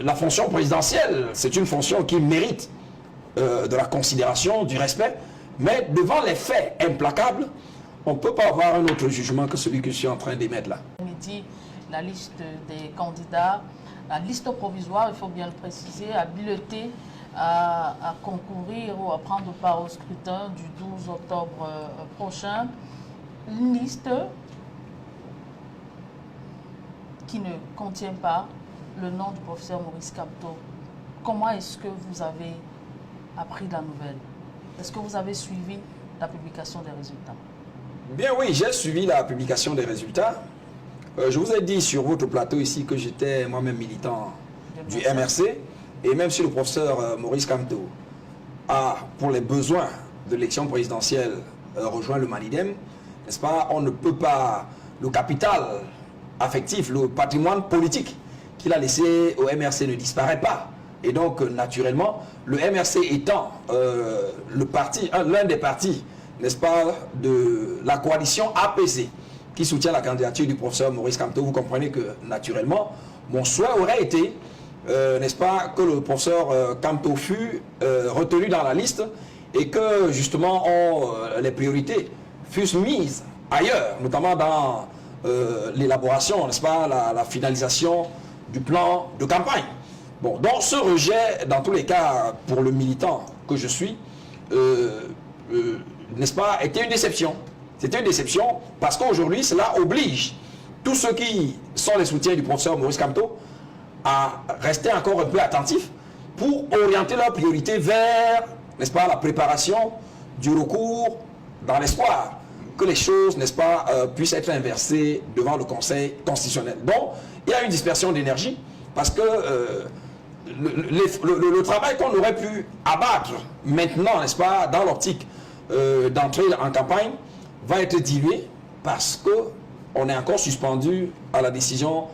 la fonction présidentielle, c'est une fonction qui mérite de la considération, du respect, mais devant les faits implacables, on ne peut pas avoir un autre jugement que celui que je suis en train d'émettre là. Midi, la liste des candidats, la liste provisoire, il faut bien le préciser, a billeté à concourir ou à prendre part au scrutin du 12 octobre prochain. Une liste qui ne contient pas le nom du professeur Maurice Kamto. Comment est-ce que vous avez appris la nouvelle? Est-ce que vous avez suivi la publication des résultats? Bien oui, j'ai suivi la publication des résultats. Je vous ai dit sur votre plateau ici que j'étais moi-même militant du MRC, et même si le professeur Maurice Kamto a, pour les besoins de l'élection présidentielle, rejoint le Manidem, n'est-ce pas, on ne peut pas, le capital affectif, le patrimoine politique qu'il a laissé au MRC ne disparaît pas. Et donc, naturellement, le MRC étant l'un des partis, n'est-ce pas, de la coalition APC, qui soutient la candidature du professeur Maurice Kamto, vous comprenez que, naturellement, mon souhait aurait été, n'est-ce pas, que le professeur Kamto fût retenu dans la liste et que, justement, les priorités fussent mises ailleurs, notamment dans l'élaboration, n'est-ce pas, la finalisation du plan de campagne. Bon, donc ce rejet, dans tous les cas, pour le militant que je suis, n'est-ce pas, était une déception. C'était une déception parce qu'aujourd'hui, cela oblige tous ceux qui sont les soutiens du professeur Maurice Kamto à rester encore un peu attentifs pour orienter leurs priorités vers, n'est-ce pas, la préparation du recours dans l'espoir que les choses, n'est-ce pas, puissent être inversées devant le Conseil constitutionnel. Donc, il y a une dispersion d'énergie parce que le travail qu'on aurait pu abattre maintenant, n'est-ce pas, dans l'optique d'entrer en campagne, va être dilué parce qu'on est encore suspendu à la décision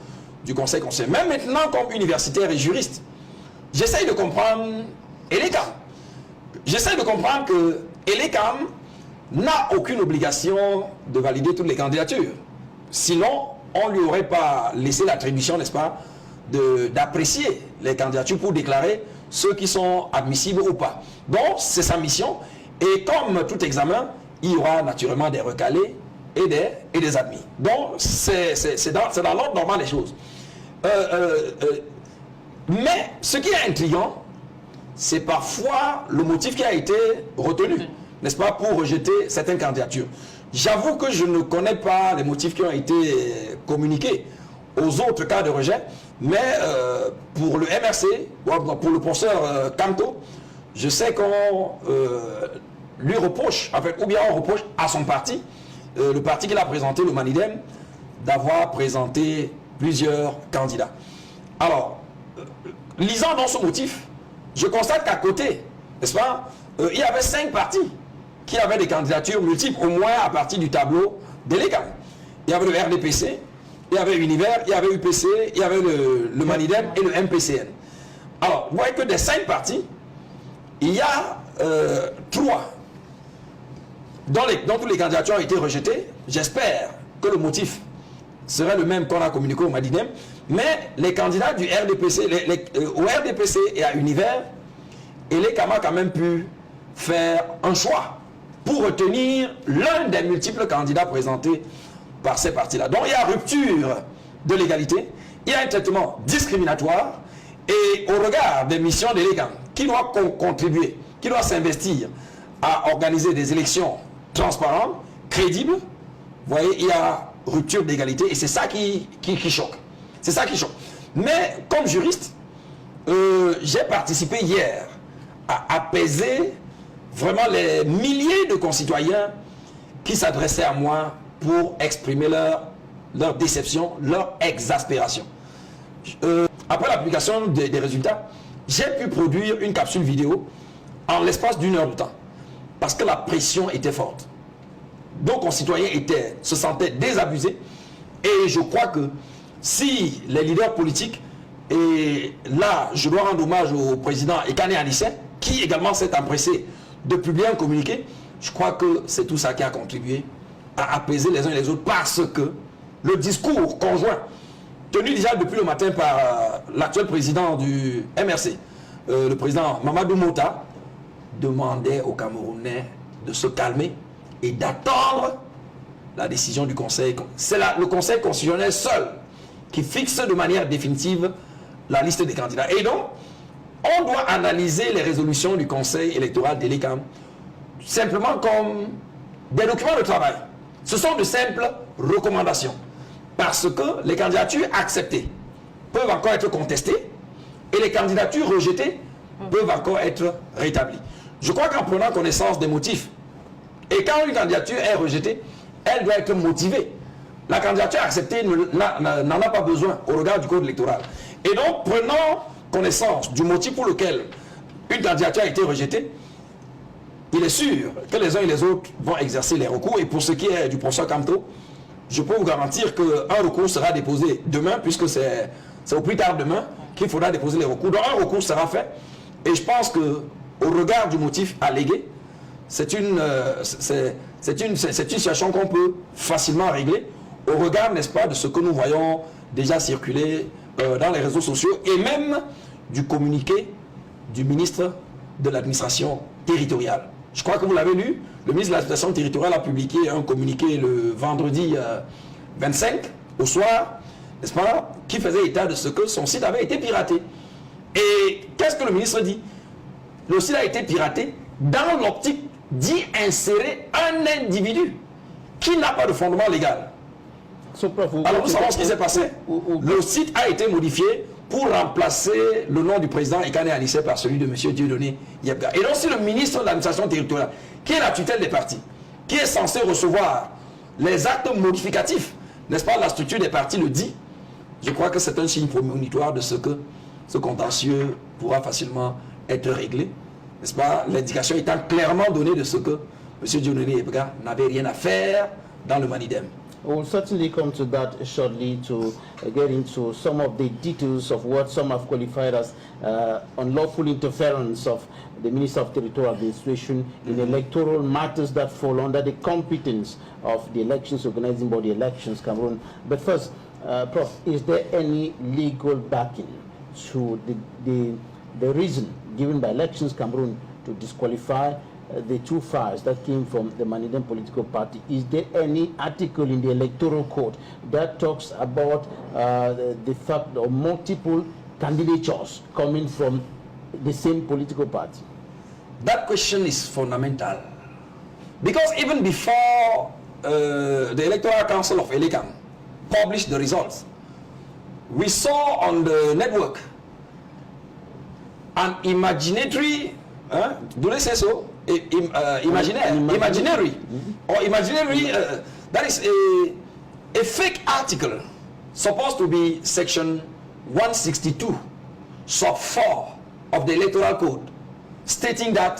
du Conseil constitutionnel. Même maintenant, comme universitaire et juriste, j'essaye de comprendre Elekam. J'essaye de comprendre que Elekam n'a aucune obligation de valider toutes les candidatures. Sinon, on ne lui aurait pas laissé l'attribution, n'est-ce pas, d'apprécier les candidatures pour déclarer ceux qui sont admissibles ou pas. Donc, c'est sa mission. Et comme tout examen, il y aura naturellement des recalés et des admis. Donc, c'est dans l'ordre normal des choses. Mais ce qui est intriguant, c'est parfois le motif qui a été retenu, n'est-ce pas, pour rejeter certaines candidatures. J'avoue que je ne connais pas les motifs qui ont été communiqués aux autres cas de rejet, mais pour le MRC, pour le professeur Kamto, je sais qu'on lui reproche, en fait, ou bien on reproche à son parti, le parti qu'il a présenté, le Manidem, d'avoir présenté plusieurs candidats. Alors, lisant dans ce motif, je constate qu'à côté, n'est-ce pas, il y avait 5 partis qui avaient des candidatures multiples, au moins à partir du tableau délégal. Il y avait le RDPC, il y avait Univers, il y avait UPC, il y avait le Manidem et le MPCN. Alors, vous voyez que des 5 partis, il y a 3 dont toutes les candidatures ont été rejetées. J'espère que le motif serait le même qu'on a communiqué au Manidem. Mais les candidats du RDPC, au RDPC et à Univers, Elekam a quand même pu faire un choix pour retenir l'un des multiples candidats présentés par ces partis-là. Donc il y a rupture de l'égalité, il y a un traitement discriminatoire, et au regard des missions d'Elekam, qui doit contribuer, qui doit s'investir à organiser des élections transparentes, crédibles, vous voyez, il y a rupture d'égalité, et c'est ça qui choque. C'est ça qui choque. Mais comme juriste, j'ai participé hier à apaiser vraiment les milliers de concitoyens qui s'adressaient à moi pour exprimer leur déception, leur exaspération. Après la publication des résultats, j'ai pu produire une capsule vidéo en l'espace d'1 heure de temps, parce que la pression était forte. Nos concitoyens se sentaient désabusés, et je crois que si les leaders politiques, et là je dois rendre hommage au président Ekane Anissé, qui également s'est empressé de publier un communiqué, je crois que c'est tout ça qui a contribué à apaiser les uns et les autres, parce que le discours conjoint tenue déjà depuis le matin par l'actuel président du MRC, le président Mamadou Mota, demandait aux Camerounais de se calmer et d'attendre la décision du Conseil. C'est le Conseil constitutionnel seul qui fixe de manière définitive la liste des candidats. Et donc, on doit analyser les résolutions du Conseil électoral d'Elecam simplement comme des documents de travail. Ce sont de simples recommandations. Parce que les candidatures acceptées peuvent encore être contestées et les candidatures rejetées peuvent encore être rétablies. Je crois qu'en prenant connaissance des motifs, et quand une candidature est rejetée, elle doit être motivée. La candidature acceptée n'en a pas besoin au regard du code électoral. Et donc, prenant connaissance du motif pour lequel une candidature a été rejetée, il est sûr que les uns et les autres vont exercer les recours. Et pour ce qui est du professeur Kamto, je peux vous garantir qu'un recours sera déposé demain, puisque c'est au plus tard demain qu'il faudra déposer les recours. Donc un recours sera fait. Et je pense qu'au regard du motif allégué, c'est une situation qu'on peut facilement régler au regard, n'est-ce pas, de ce que nous voyons déjà circuler dans les réseaux sociaux et même du communiqué du ministre de l'administration territoriale. Je crois que vous l'avez lu, le ministre de l'administration territoriale a publié un communiqué le vendredi 25 au soir, n'est-ce pas, qui faisait état de ce que son site avait été piraté. Et qu'est-ce que le ministre dit? Le site a été piraté dans l'optique d'y insérer un individu qui n'a pas de fondement légal. Alors nous savons ce qui s'est passé. Le site a été modifié pour remplacer le nom du président Ekane Anissé par celui de M. Dieudonné Yebga. Et donc si le ministre de l'administration territoriale, qui est la tutelle des partis, qui est censé recevoir les actes modificatifs, n'est-ce pas, la structure des partis le dit, je crois que c'est un signe prémonitoire de ce que ce contentieux pourra facilement être réglé, n'est-ce pas, l'indication étant clairement donnée de ce que M. Dieudonné Yebga n'avait rien à faire dans le Manidem. We'll certainly come to that shortly to get into some of the details of what some have qualified as unlawful interference of the Minister of Territorial Administration in electoral matters that fall under the competence of the elections organizing body Elections Cameroon. But first, Prof, is there any legal backing to the reason given by Elections Cameroon to disqualify the two files that came from the Manidem political party? Is there any article in the electoral code that talks about the fact of multiple candidatures coming from the same political party? That question is fundamental. Because even before the Electoral Council of Elecam published the results, we saw on the network an imaginary, do they say so? Imaginary, that is a fake article supposed to be section 162 sub 4 of the electoral code, stating that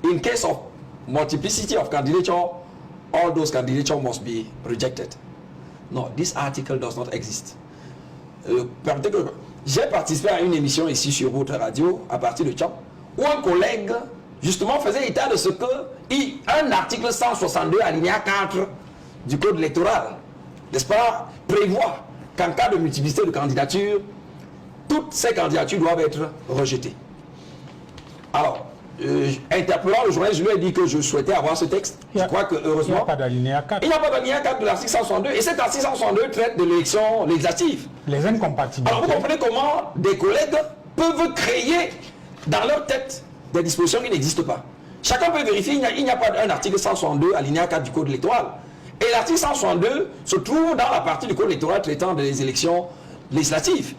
in case of multiplicity of candidature, all those candidatures must be rejected. No, this article does not exist. J'ai participé à une émission ici sur votre radio à partir de Tchad, où un collègue justement faisait état de ce que un article 162 alinéa 4 du code électoral, n'est-ce pas, prévoit qu'en cas de multiplicité de candidatures, toutes ces candidatures doivent être rejetées. Alors, interpellant le journaliste, je lui ai dit que je souhaitais avoir ce texte. Je crois que heureusement, il n'y a pas d'alinéa 4. Il n'y a pas d'alinéa 4 de l'article 162 et cet article 162 traite de l'élection législative. Les incompatibilités. Alors vous comprenez comment des collègues peuvent créer dans leur tête des dispositions qui n'existent pas. Chacun peut vérifier, il n'y a pas un article 162 alinéa 4 du code électoral. Et l'article 162 se trouve dans la partie du code électoral traitant des élections législatives.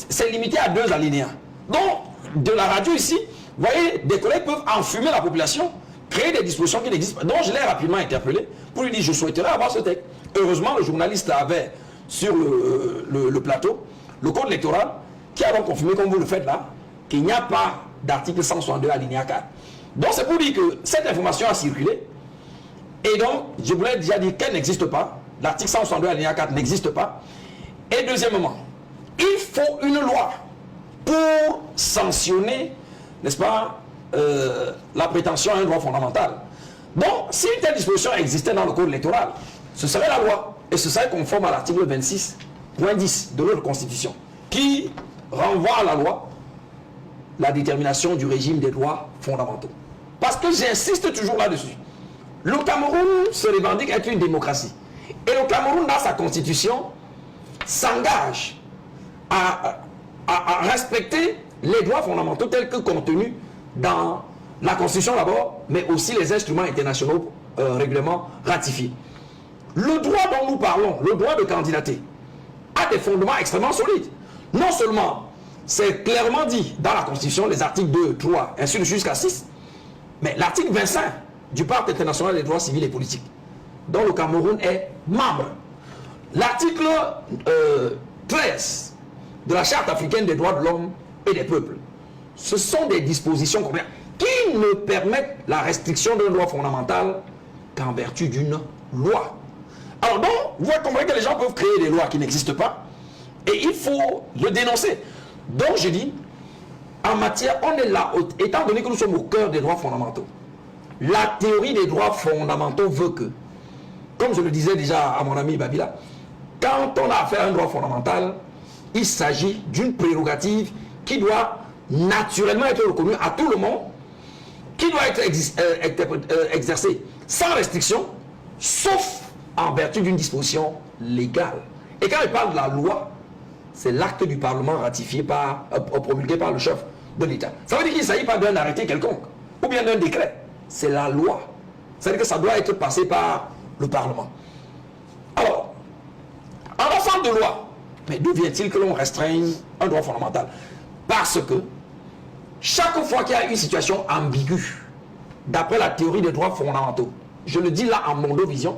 C'est limité à 2 alinéas. Donc, de la radio ici, vous voyez, des collègues peuvent enfumer la population, créer des dispositions qui n'existent pas. Donc, je l'ai rapidement interpellé pour lui dire, je souhaiterais avoir ce texte. Heureusement, le journaliste avait sur le plateau le code électoral qui a donc confirmé, comme vous le faites là, qu'il n'y a pas d'article 162 alinéa 4. Donc, c'est pour dire que cette information a circulé. Et donc, je vous l'ai déjà dit qu'elle n'existe pas. L'article 162 alinéa 4 n'existe pas. Et deuxièmement, il faut une loi pour sanctionner, n'est-ce pas, la prétention à un droit fondamental. Donc, si une telle disposition existait dans le code électoral, ce serait la loi. Et ce serait conforme à l'article 26 point 10 de notre Constitution, qui renvoie à la loi la détermination du régime des droits fondamentaux. Parce que j'insiste toujours là-dessus. Le Cameroun se revendique être une démocratie. Et le Cameroun, dans sa constitution, s'engage à respecter les droits fondamentaux tels que contenus dans la Constitution d'abord, mais aussi les instruments internationaux règlements ratifiés. Le droit dont nous parlons, le droit de candidater, a des fondements extrêmement solides. Non seulement c'est clairement dit dans la Constitution, les articles 2, 3, ainsi de suite jusqu'à 6, mais l'article 25 du Pacte international des droits civils et politiques, dont le Cameroun est membre. L'article 13 de la Charte africaine des droits de l'homme et des peuples. Ce sont des dispositions qui ne permettent la restriction d'un droit fondamental qu'en vertu d'une loi. Alors donc, vous comprenez que les gens peuvent créer des lois qui n'existent pas et il faut le dénoncer. Donc je dis, en matière, on est là, étant donné que nous sommes au cœur des droits fondamentaux, la théorie des droits fondamentaux veut que, comme je le disais déjà à mon ami Babila, quand on a affaire à un droit fondamental, il s'agit d'une prérogative qui doit naturellement être reconnue à tout le monde, qui doit être exercée sans restriction, sauf en vertu d'une disposition légale. Et quand il parle de la loi, c'est l'acte du Parlement ratifié promulgué par le chef de l'État. Ça veut dire qu'il ne s'agit pas d'un arrêté quelconque, ou bien d'un décret. C'est la loi. C'est-à-dire que ça doit être passé par le Parlement. Alors, en ensemble de loi, mais d'où vient-il que l'on restreigne un droit fondamental? Parce que chaque fois qu'il y a une situation ambiguë, d'après la théorie des droits fondamentaux, je le dis là en mondovision,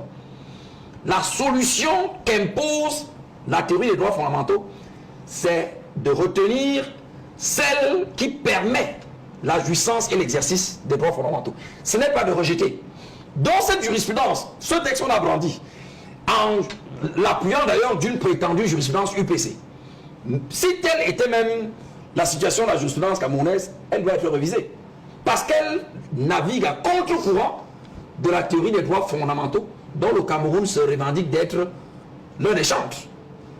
la solution qu'impose la théorie des droits fondamentaux, c'est de retenir celle qui permet la jouissance et l'exercice des droits fondamentaux. Ce n'est pas de rejeter. Dans cette jurisprudence, ce texte qu'on a brandi, en l'appuyant d'ailleurs d'une prétendue jurisprudence UPC. Si telle était même la situation de la jurisprudence camerounaise, elle doit être révisée. Parce qu'elle navigue à contre-courant de la théorie des droits fondamentaux dont le Cameroun se revendique d'être l'un des chantres.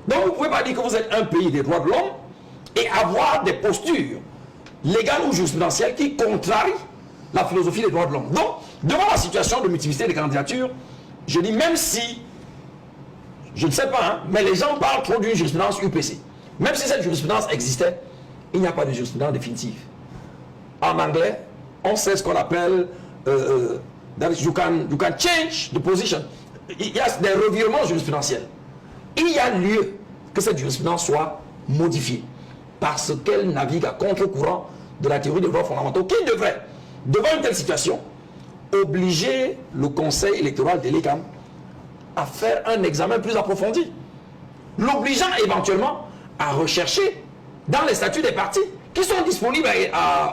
Donc vous ne pouvez pas dire que vous êtes un pays des droits de l'homme et avoir des postures légales ou jurisprudentielles qui contrarient la philosophie des droits de l'homme. Donc, devant la situation de multiplicité des candidatures, je dis même si, je ne sais pas, hein, mais les gens parlent trop d'une jurisprudence UPC. Même si cette jurisprudence existait, il n'y a pas de jurisprudence définitive. En anglais, on sait ce qu'on appelle you can change the position. Il y a des revirements jurisprudentiels. Il y a lieu que cette jurisprudence soit modifiée parce qu'elle navigue à contre-courant de la théorie des droits fondamentaux qui devrait, devant une telle situation, obliger le Conseil électoral de l'ECAM à faire un examen plus approfondi, l'obligeant éventuellement à rechercher dans les statuts des partis qui sont disponibles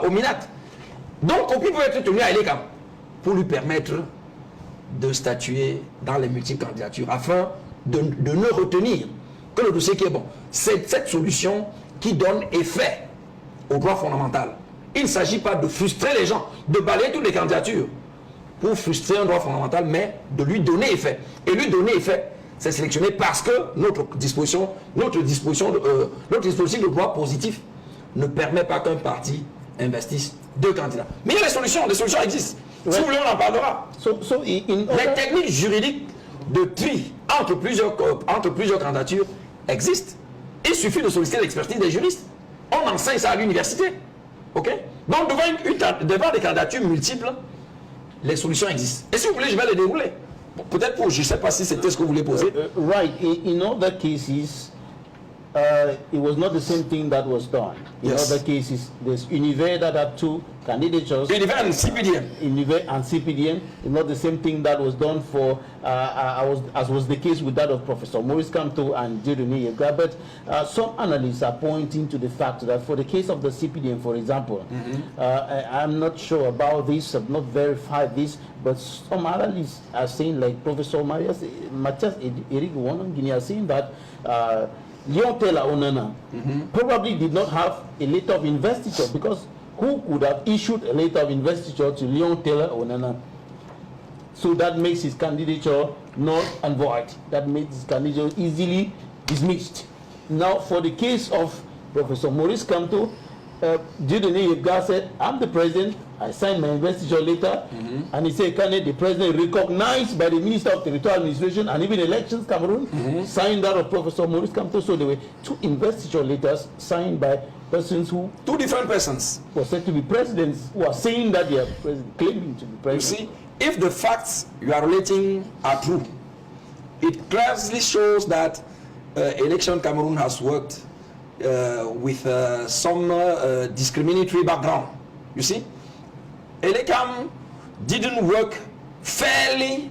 au MINAT. Donc, copie peut être tenue à l'ECAM pour lui permettre de statuer dans les multiples candidatures afin de ne retenir que le dossier qui est bon. C'est cette solution qui donne effet au droit fondamental. Il ne s'agit pas de frustrer les gens, de balayer toutes les candidatures pour frustrer un droit fondamental, mais de lui donner effet. Et lui donner effet, c'est sélectionné parce que notre dispositif de droit positif ne permet pas qu'un parti investisse deux candidats. Mais il y a des solutions existent. Ouais. Si vous voulez, on en parlera. Les techniques juridiques de tri entre plusieurs candidatures existent. Il suffit de solliciter l'expertise des juristes. On enseigne ça à l'université. Ok? Donc, devant des candidatures multiples, les solutions existent. Et si vous voulez, je vais les dérouler. Bon, peut-être pour, je ne sais pas si c'était ce que vous voulez poser. Right. In other cases, it was not the same thing that was done. In other cases, there's Univer that had two candidatures. Univer and CPDM. Univer and CPDM. It's not the same thing that was done for, as was the case with that of Professor Maurice Kamto and Dieudonné Yega. But some analysts are pointing to the fact that for the case of the CPDM, for example, I'm not sure about this, I've not verified this, but some analysts are saying, like Professor Matthias Eric Wanangini are saying that Leon Taylor Onana probably did not have a letter of investiture, because who could have issued a letter of investiture to Leon Taylor Onana? So that makes his candidature null and void. That makes his candidature easily dismissed. Now, for the case of Professor Maurice Kamto, Dieudonné Yebga said, I'm the president, I signed my investiture letter, and he said, the president recognized by the Minister of Territorial Administration and even Elections Cameroon, signed that of Professor Maurice Kamto. So there were 2 investiture letters signed by persons who... 2 different persons. ...were said to be presidents, who are saying that they are claiming to be president. You see, if the facts you are relating are true, it clearly shows that Election Cameroon has worked with some discriminatory background. You see, Elecam didn't work fairly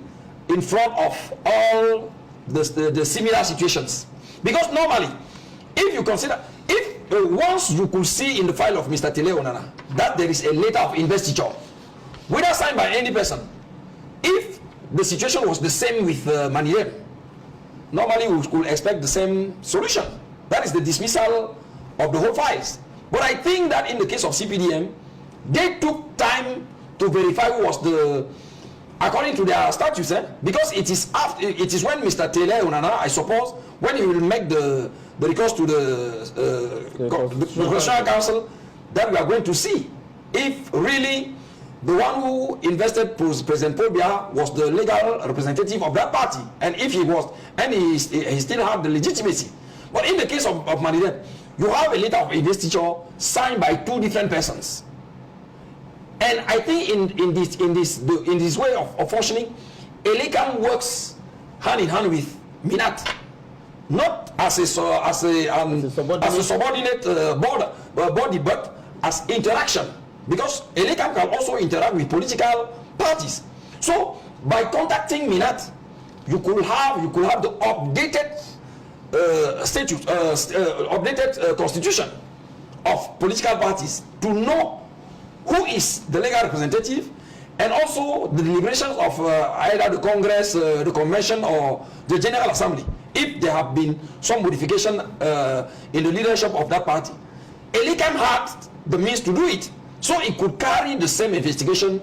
in front of all the similar situations. Because normally, if you consider, once you could see in the file of Mr. Télé Onana that there is a letter of investiture, whether signed by any person, if the situation was the same with Manilem, normally we could expect the same solution. That is the dismissal of the whole files. But I think that in the case of CPDM, they took time to verify who was the, according to their statutes, because it is when Mr. Télé Onana, I suppose, when he will make the recourse to the Constitutional Council, that we are going to see if really the one who invested President Paul Biya was the legal representative of that party, and if he was, and he still had the legitimacy. But in the case of Manilem, you have a letter of investiture signed by 2 different persons. And I think in this way of functioning, Elecam works hand in hand with Minat, not as a subordinate body, but as interaction. Because Elecam can also interact with political parties. So by contacting Minat, you could have the updated updated constitution of political parties to know who is the legal representative, and also the deliberations of either the Congress, the Convention, or the General Assembly, if there have been some modification in the leadership of that party. Elecam had the means to do it, so it could carry the same investigation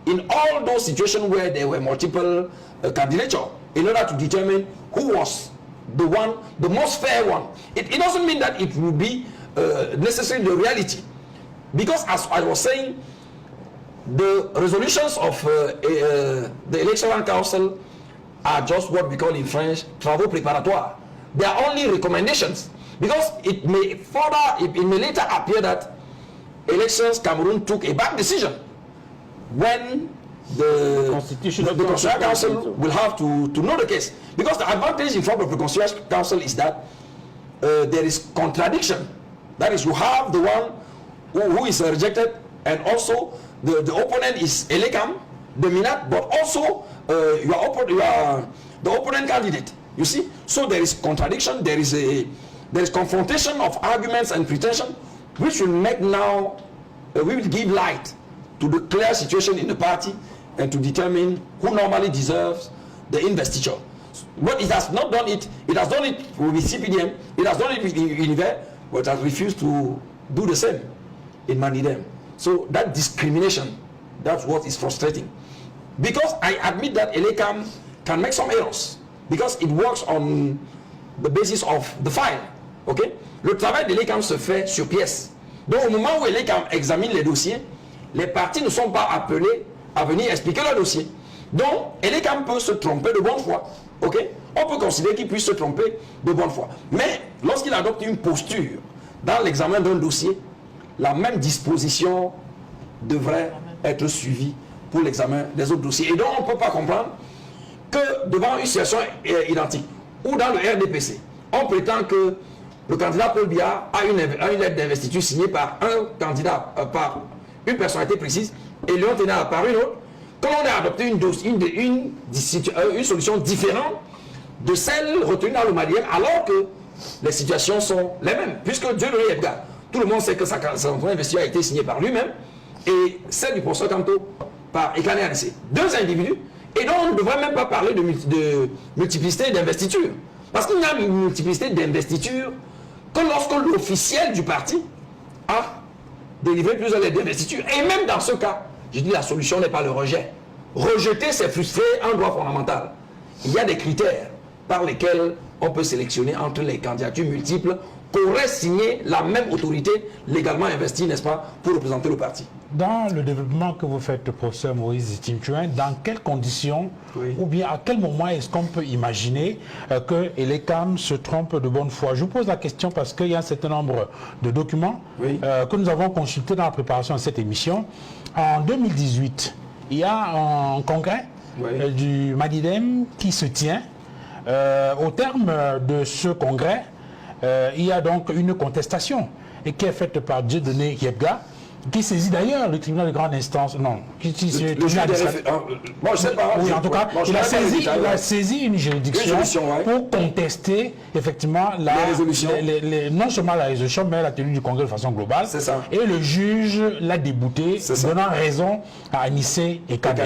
in all those situations where there were multiple candidature, in order to determine who was the one, the most fair one. It doesn't mean that it will be necessarily the reality, because as I was saying, the resolutions of the Electoral Council are just what we call in French travaux préparatoires. They are only recommendations, because it may later appear that Elections Cameroon took a bad decision when the Constitutional Council will have to know the case. Because the advantage in front of the Constitutional Council is that there is contradiction. That is, you have the one who is rejected, and also the opponent is Elecam, the Minat, but also you are the opponent candidate. You see, so there is contradiction. There is confrontation of arguments and pretension, which will make now we will give light to the clear situation in the party and to determine who normally deserves the investiture. But it has not done it. It has done it with CPDM. It has done it with Univer, but has refused to do the same in Manilem. So that discrimination, that's what is frustrating. Because I admit that Elecam can make some errors, because it works on the basis of the file. Okay? Le travail de Elecam se fait sur pièce. Donc au moment où Elecam examine les dossiers, les partis ne sont pas appelés à venir expliquer leur dossier. Donc Elecam peut se tromper de bonne foi. Okay? On peut considérer qu'il puisse se tromper de bonne foi. Mais lorsqu'il adopte une posture dans l'examen d'un dossier, la même disposition devrait être suivie pour l'examen des autres dossiers. Et donc on ne peut pas comprendre que devant une situation identique, ou dans le RDPC, on prétend que le candidat Paul Biya a une lettre d'investiture signée par un candidat, par une personnalité précise, et Léon Ténard par une autre, quand on a adopté une solution différente de celle retenue dans le Manilem, alors que les situations sont les mêmes, puisque Dieudonné Yebga, tout le monde sait que son investiture a été signée par lui-même, et celle du professeur Kamto par Ekané Anissé. 2 individus, et donc on ne devrait même pas parler de multiplicité d'investiture. Parce qu'il y a une multiplicité d'investiture que lorsque l'officiel du parti a délivré plusieurs lettres d'investiture. Et même dans ce cas, je dis la solution n'est pas le rejet. Rejeter, c'est frustrer un droit fondamental. Il y a des critères par lesquels on peut sélectionner entre les candidatures multiples qu'aurait signé la même autorité légalement investie, n'est-ce pas, pour représenter le parti. Dans le développement que vous faites, professeur Moïse Tintuin, dans quelles conditions ou bien à quel moment est-ce qu'on peut imaginer que Elecam se trompe de bonne foi? Je vous pose la question parce qu'il y a un certain nombre de documents que nous avons consultés dans la préparation de cette émission. En 2018, il y a un congrès du Madidem qui se tient. Au terme de ce congrès, il y a donc une contestation et qui est faite par Dieudonné Yebga, qui saisit d'ailleurs le tribunal de grande instance. Non, Bon, je sais pas. Oui, en tout cas, il a saisi une juridiction pour contester effectivement la résolution. Non seulement la résolution, mais la tenue du congrès de façon globale. C'est ça. Et le juge l'a débouté, donnant raison à Anissé et Kane.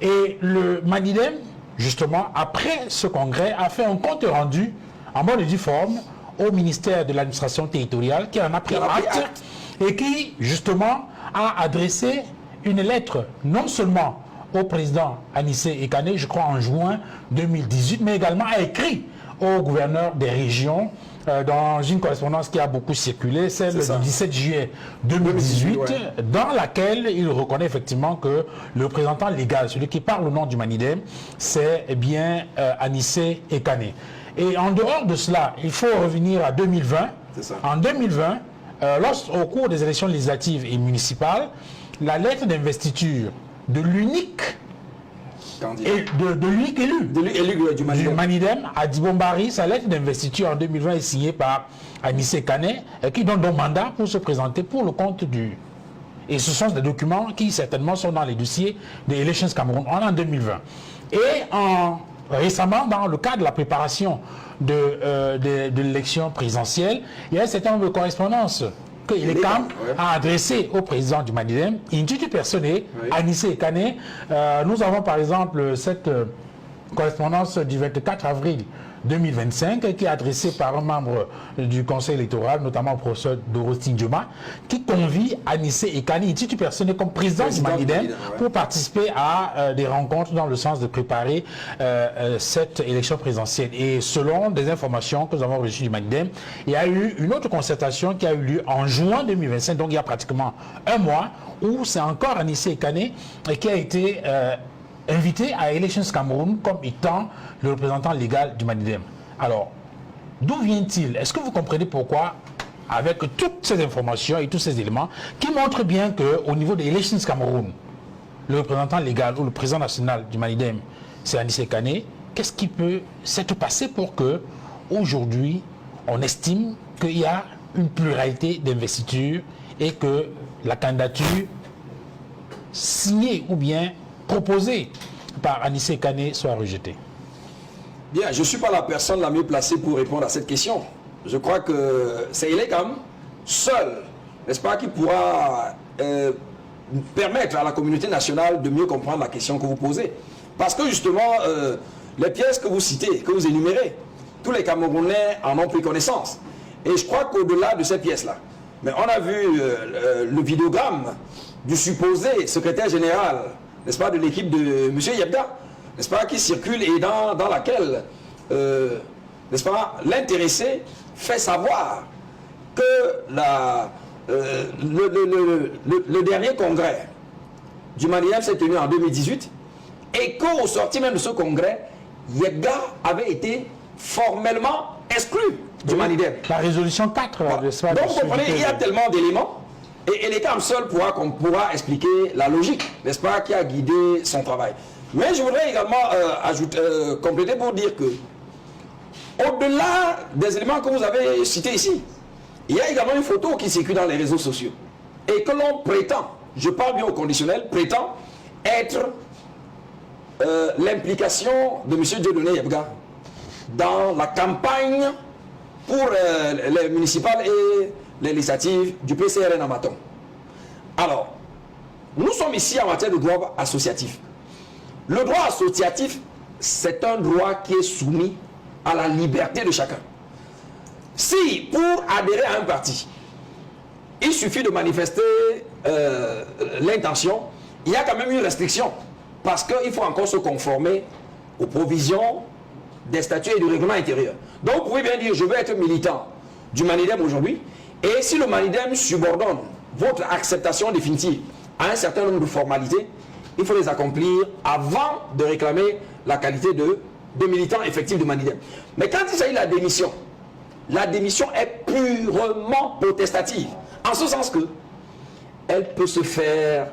Et le Madidem, justement, après ce congrès, a fait un compte rendu en mode difforme au ministère de l'administration territoriale qui en a pris acte et qui, justement, a adressé une lettre non seulement au président Anissé Ekane, je crois en juin 2018, mais également a écrit au gouverneur des régions dans une correspondance qui a beaucoup circulé, celle du 17 juillet 2018, dans laquelle il reconnaît effectivement que le représentant légal, celui qui parle au nom du Manidem, c'est bien Anissé Ekane. Et en dehors de cela, il faut revenir à 2020. En 2020, au cours des élections législatives et municipales, la lettre d'investiture de l'unique élu du Manidem, Adi Bombari, sa lettre d'investiture en 2020 est signée par Anissé Kane, qui donne donc mandat pour se présenter pour le compte du... Et ce sont des documents qui certainement sont dans les dossiers des Elections Cameroun en 2020. Et récemment, dans le cadre de la préparation de l'élection présidentielle, il y a un certain nombre de correspondances que Elecam a adressées au président du Madidem, Intuitu Personné, Anissé Kane. Nous avons par exemple cette correspondance du 24 avril 2025 qui est adressée par un membre du conseil électoral, notamment le professeur Dorothy Ndioma, qui convie Anissé Ekane, Intuitu Personné, comme président du Madidem pour participer à des rencontres dans le sens de préparer cette élection présidentielle. Et selon des informations que nous avons reçues du Madidem, il y a eu une autre concertation qui a eu lieu en juin 2025, donc il y a pratiquement un mois, où c'est encore Anissé Ekane qui a été invité à Elections Cameroun comme étant le représentant légal du Madidem. Alors, d'où vient-il? Est-ce que vous comprenez pourquoi, avec toutes ces informations et tous ces éléments, qui montrent bien qu'au niveau des Elections Cameroun, le représentant légal ou le président national du Madidem, c'est Anissé Kane, qu'est-ce qui peut s'être passé pour que, aujourd'hui, on estime qu'il y a une pluralité d'investiture et que la candidature signée ou bien proposé par Anissé Kane soit rejeté? Bien, je ne suis pas la personne la mieux placée pour répondre à cette question. Je crois que c'est Elecam seul, n'est-ce pas, qui pourra permettre à la communauté nationale de mieux comprendre la question que vous posez. Parce que justement, les pièces que vous citez, que vous énumérez, tous les Camerounais en ont pris connaissance. Et je crois qu'au-delà de ces pièces-là, mais on a vu le vidéogramme du supposé secrétaire général, n'est-ce pas, de l'équipe de M. Yebga, n'est-ce pas, qui circule et dans laquelle, n'est-ce pas, l'intéressé fait savoir que le dernier congrès du Madidem s'est tenu en 2018 et qu'au sortir même de ce congrès, Yebga avait été formellement exclu du Madidem. La résolution 4, n'est-ce pas? Donc vous comprenez, il y a tellement d'éléments. Et Elecam seul pourra expliquer la logique, n'est-ce pas, qui a guidé son travail. Mais je voudrais également compléter pour dire que, au-delà des éléments que vous avez cités ici, il y a également une photo qui circule dans les réseaux sociaux et que l'on prétend, je parle bien au conditionnel, prétend être l'implication de M. Dieudonné Yebga dans la campagne pour les municipales et les législatives du PCRN en Maton. Alors, nous sommes ici en matière de droit associatif. Le droit associatif, c'est un droit qui est soumis à la liberté de chacun. Si, pour adhérer à un parti, il suffit de manifester l'intention, il y a quand même une restriction, parce qu'il faut encore se conformer aux provisions des statuts et du règlement intérieur. Donc vous pouvez bien dire, je veux être militant du Manidem aujourd'hui, et si le Manidem subordonne votre acceptation définitive à un certain nombre de formalités, il faut les accomplir avant de réclamer la qualité de militant effectif du Manidem. Mais quand il s'agit de la démission est purement potestative, en ce sens que elle peut se faire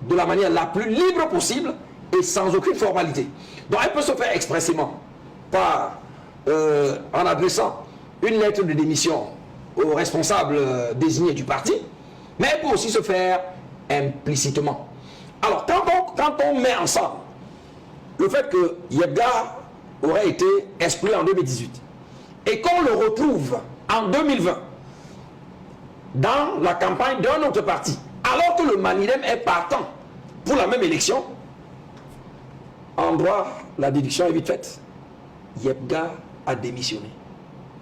de la manière la plus libre possible et sans aucune formalité. Donc elle peut se faire expressément en adressant une lettre de démission au responsable désigné du parti, mais elle peut aussi se faire implicitement. Alors quand on met ensemble le fait que Yebga aurait été exclu en 2018 et qu'on le retrouve en 2020 dans la campagne d'un autre parti, alors que le Manidem est partant pour la même élection, en droit, la déduction est vite faite. Yebga a démissionné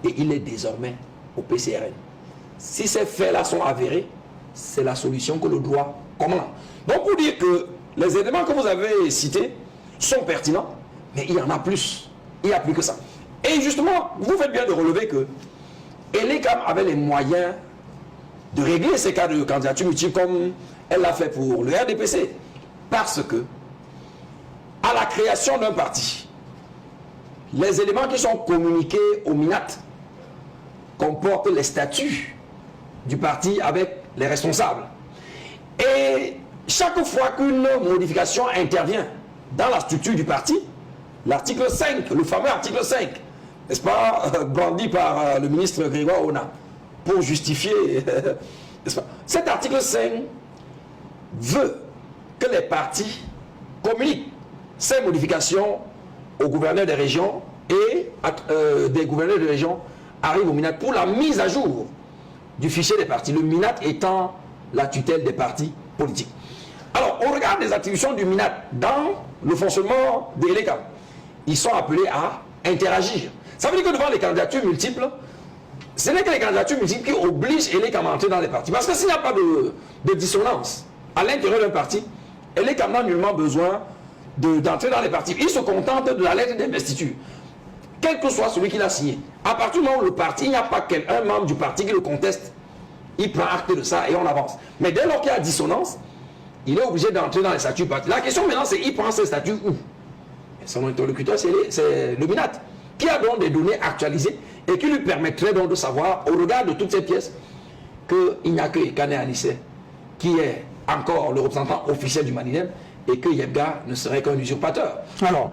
et il est désormais au PCRN. Si ces faits-là sont avérés, c'est la solution que le droit commande. Donc pour dire que les éléments que vous avez cités sont pertinents, mais il y en a plus. Il y a plus que ça. Et justement, vous faites bien de relever que Elekam avait les moyens de régler ces cas de candidature multiple comme elle l'a fait pour le RDPC. Parce que, à la création d'un parti, les éléments qui sont communiqués au MINAT comportent les statuts du parti avec les responsables. Et chaque fois qu'une modification intervient dans la structure du parti, l'article 5, le fameux article 5, n'est-ce pas, brandi par le ministre Grégoire Ona, pour justifier, n'est-ce pas, cet article 5 veut que les partis communiquent ces modifications aux gouverneurs des régions et des gouverneurs de région arrivent au MINAT pour la mise à jour du fichier des partis, le MINAT étant la tutelle des partis politiques. Alors, au regard des attributions du MINAT dans le fonctionnement de l'ELECAM, ils sont appelés à interagir. Ça veut dire que devant les candidatures multiples, ce n'est que les candidatures multiples qui obligent l'ELECAM à entrer dans les partis. Parce que s'il n'y a pas de dissonance à l'intérieur d'un parti, l'ELECAM n'a nullement besoin d'entrer dans les partis. Il se contente de la lettre d'investiture, quel que soit celui qui l'a signé. À partir du moment où le parti, il n'y a pas un membre du parti qui le conteste, il prend acte de ça et on avance. Mais dès lors qu'il y a dissonance, il est obligé d'entrer dans les statuts du parti. La question maintenant, c'est il prend ses statuts où? Son interlocuteur, c'est le MINAT, qui a donc des données actualisées et qui lui permettrait donc de savoir, au regard de toutes ces pièces, qu'il n'y a que Ekane Anissé qui est encore le représentant officiel du Manidem et que Yebga ne serait qu'un usurpateur. Alors,